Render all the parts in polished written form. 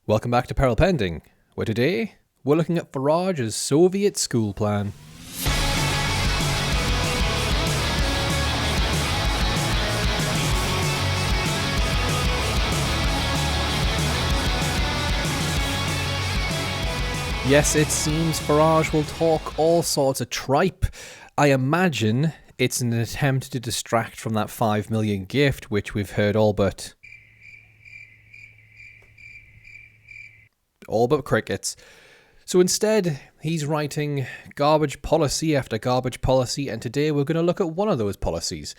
Welcome back to Peril Pending, where today we're looking at Farage's Soviet school plan. Yes, it seems Farage will talk all sorts of tripe. I imagine it's an attempt to distract from that 5 million gift, which we've heard all but crickets. So instead, he's writing garbage policy after garbage policy, and today we're going to look at one of those policies.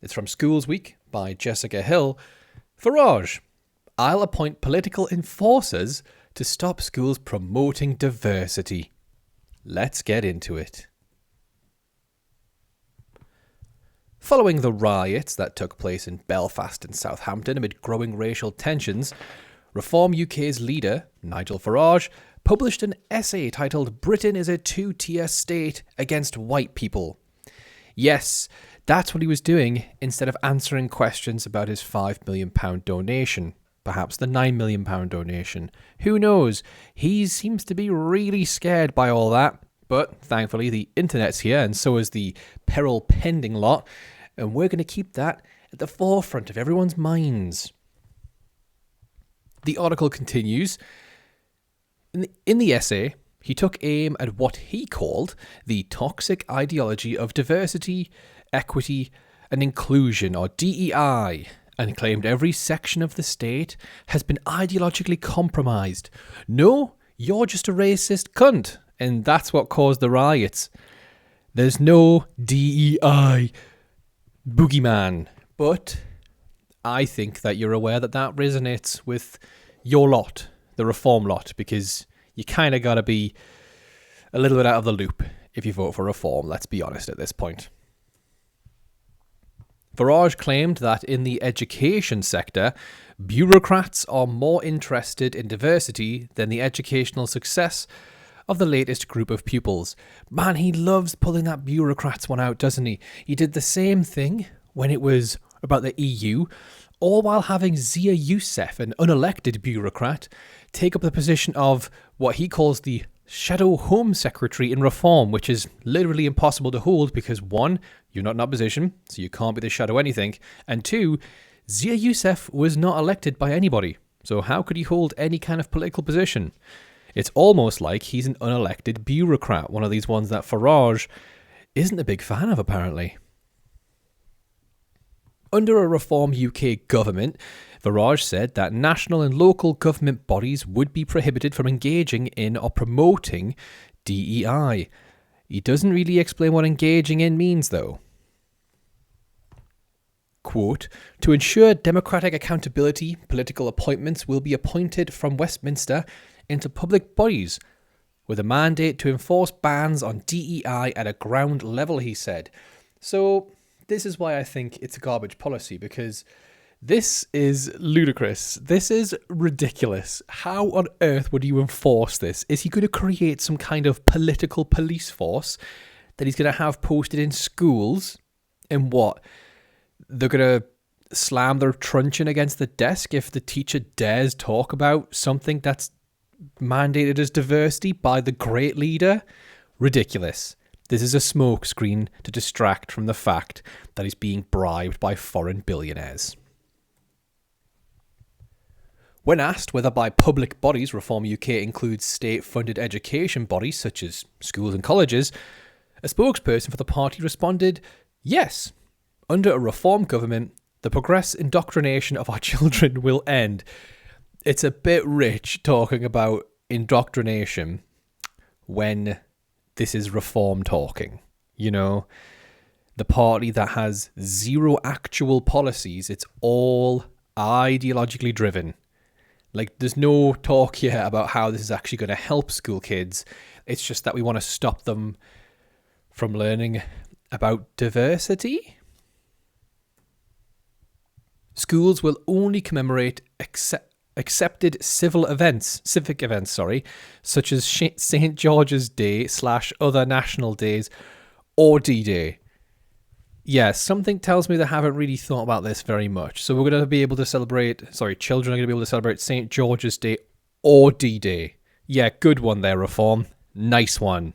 It's from Schools Week by Jessica Hill. Farage, I'll appoint political enforcers to stop schools promoting diversity. Let's get into it. Following the riots that took place in Belfast and Southampton amid growing racial tensions, Reform UK's leader, Nigel Farage, published an essay titled "Britain is a two-tier state against white people." Yes, that's what he was doing instead of answering questions about his £5 million donation. Perhaps the £9 million donation. Who knows? He seems to be really scared by all that. But thankfully the internet's here, and so is the Peril Pending lot. And we're going to keep that at the forefront of everyone's minds. The article continues. In the essay, he took aim at what he called the toxic ideology of diversity, equity, and inclusion, or DEI, and claimed every section of the state has been ideologically compromised. No, you're just a racist cunt, and that's what caused the riots. There's no DEI boogeyman, but I think that you're aware that that resonates with your lot, the Reform lot, because you kind of got to be a little bit out of the loop if you vote for Reform, let's be honest at this point. Farage claimed that in the education sector, bureaucrats are more interested in diversity than the educational success of the latest group of pupils. Man, he loves pulling that bureaucrats one out, doesn't he? He did the same thing when it was about the EU, all while having Zia Yusuf, an unelected bureaucrat, take up the position of what he calls the Shadow Home Secretary in Reform, which is literally impossible to hold because 1, you're not in opposition, so you can't be the shadow anything, and 2, Zia Yusuf was not elected by anybody, so how could he hold any kind of political position? It's almost like he's an unelected bureaucrat, one of these ones that Farage isn't a big fan of apparently. Under a Reform UK government, Farage said that national and local government bodies would be prohibited from engaging in or promoting DEI. He doesn't really explain what engaging in means, though. Quote, "To ensure democratic accountability, political appointments will be appointed from Westminster into public bodies with a mandate to enforce bans on DEI at a ground level," he said. So this is why I think it's a garbage policy, because this is ludicrous. This is ridiculous. How on earth would you enforce this? Is he going to create some kind of political police force that he's going to have posted in schools? And what? They're going to slam their truncheon against the desk if the teacher dares talk about something that's mandated as diversity by the great leader? Ridiculous. This is a smokescreen to distract from the fact that he's being bribed by foreign billionaires. When asked whether by public bodies Reform UK includes state-funded education bodies such as schools and colleges, a spokesperson for the party responded, "Yes, under a Reform government, the progress indoctrination of our children will end." It's a bit rich talking about indoctrination when this is Reform talking. You know, the party that has zero actual policies, it's all ideologically driven. Like, there's no talk here about how this is actually going to help school kids. It's just that we want to stop them from learning about diversity. Schools will only commemorate accepted civic events, such as St. George's Day / other national days or D-Day. Yeah, something tells me they haven't really thought about this very much. So we're going to be able to celebrate, children are going to be able to celebrate St. George's Day or D-Day. Yeah, good one there, Reform. Nice one.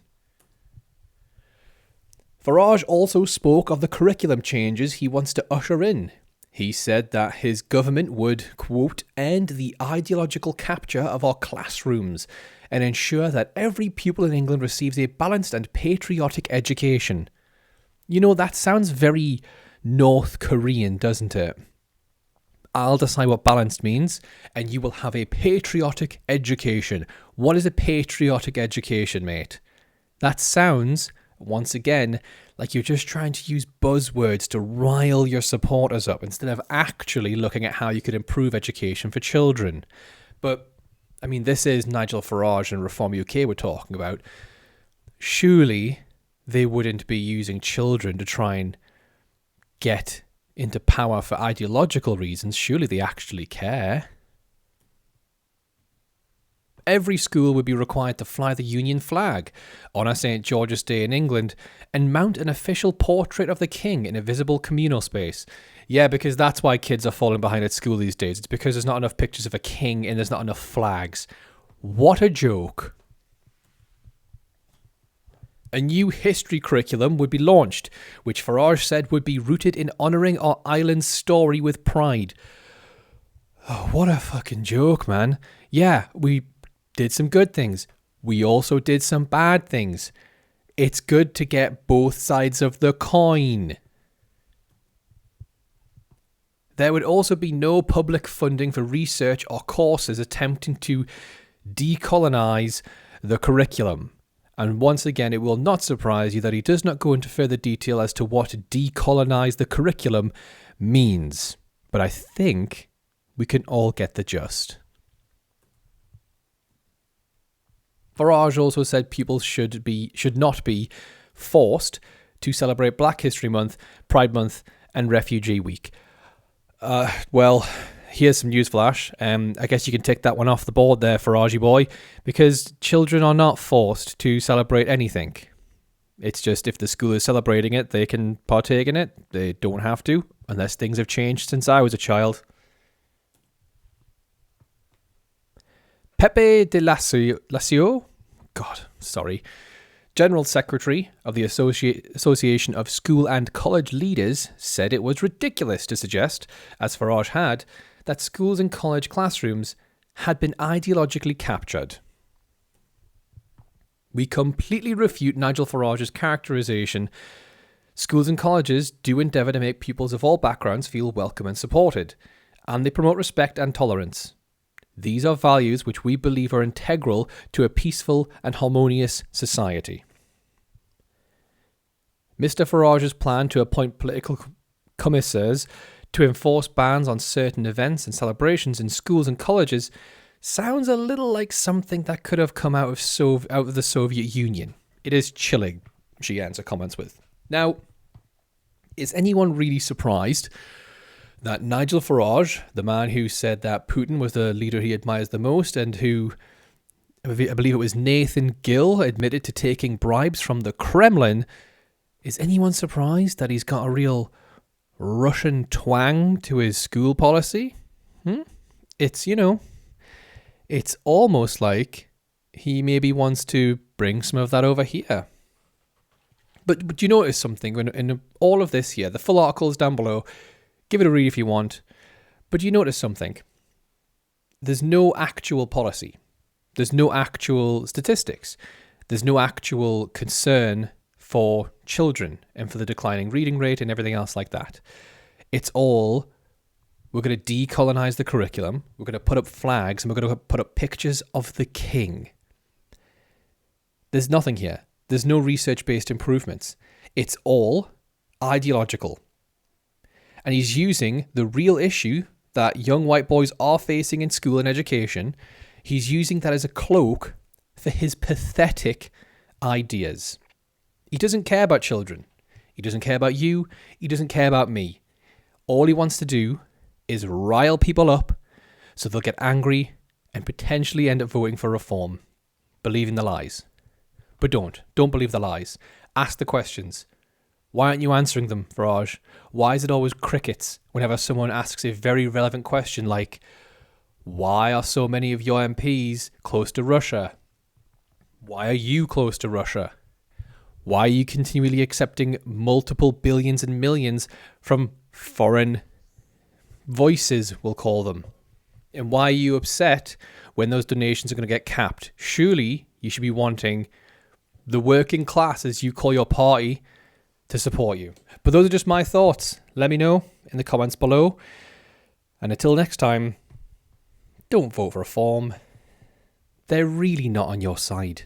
Farage also spoke of the curriculum changes he wants to usher in. He said that his government would, quote, end the ideological capture of our classrooms and ensure that every pupil in England receives a balanced and patriotic education. You know, that sounds very North Korean, doesn't it? I'll decide what balanced means, and you will have a patriotic education. What is a patriotic education, mate? That sounds, once again, like you're just trying to use buzzwords to rile your supporters up instead of actually looking at how you could improve education for children. But, I mean, this is Nigel Farage and Reform UK we're talking about. Surely they wouldn't be using children to try and get into power for ideological reasons. Surely they actually care. Every school would be required to fly the Union flag, honour St. George's Day in England, and mount an official portrait of the king in a visible communal space. Yeah, because that's why kids are falling behind at school these days. It's because there's not enough pictures of a king and there's not enough flags. What a joke. A new history curriculum would be launched, which Farage said would be rooted in honouring our island's story with pride. Oh, what a fucking joke, man. Yeah, we did some good things. We also did some bad things. It's good to get both sides of the coin. There would also be no public funding for research or courses attempting to decolonise the curriculum. And once again, it will not surprise you that he does not go into further detail as to what decolonise the curriculum means. But I think we can all get the gist. Farage also said pupils should not be forced to celebrate Black History Month, Pride Month, and Refugee Week. Well, here's some news flash. I guess you can tick that one off the board there, Farage boy, because children are not forced to celebrate anything. It's just if the school is celebrating it, they can partake in it. They don't have to, unless things have changed since I was a child. Pepe de Lacio, General Secretary of the Association of School and College Leaders, said it was ridiculous to suggest, as Farage had, that schools and college classrooms had been ideologically captured. We completely refute Nigel Farage's characterisation. Schools and colleges do endeavour to make pupils of all backgrounds feel welcome and supported, and they promote respect and tolerance. These are values which we believe are integral to a peaceful and harmonious society. Mr. Farage's plan to appoint political commissaires to enforce bans on certain events and celebrations in schools and colleges sounds a little like something that could have come out of the Soviet Union. It is chilling, she ends her comments with. Now, is anyone really surprised that Nigel Farage, the man who said that Putin was the leader he admires the most and who, I believe it was Nathan Gill, admitted to taking bribes from the Kremlin, is anyone surprised that he's got a real Russian twang to his school policy? It's, it's almost like he maybe wants to bring some of that over here. But you notice something in all of this here, the full article is down below. Give it a read if you want. But you notice something. There's no actual policy. There's no actual statistics. There's no actual concern for children and for the declining reading rate and everything else like that. It's all, we're going to decolonize the curriculum, we're going to put up flags, and we're going to put up pictures of the king. There's nothing here. There's no research-based improvements. It's all ideological. And he's using the real issue that young white boys are facing in school and education, he's using that as a cloak for his pathetic ideas. He doesn't care about children. He doesn't care about you. He doesn't care about me. All he wants to do is rile people up so they'll get angry and potentially end up voting for reform, believing the lies. But don't believe the lies. Ask the questions. Why aren't you answering them, Farage? Why is it always crickets whenever someone asks a very relevant question like, Why are so many of your MPs close to Russia? Why are you close to Russia? Why are you continually accepting multiple billions and millions from foreign voices, we'll call them? And why are you upset when those donations are going to get capped? Surely you should be wanting the working class, as you call your party, to support you. But those are just my thoughts. Let me know in the comments below. And until next time, don't vote for Reform. They're really not on your side.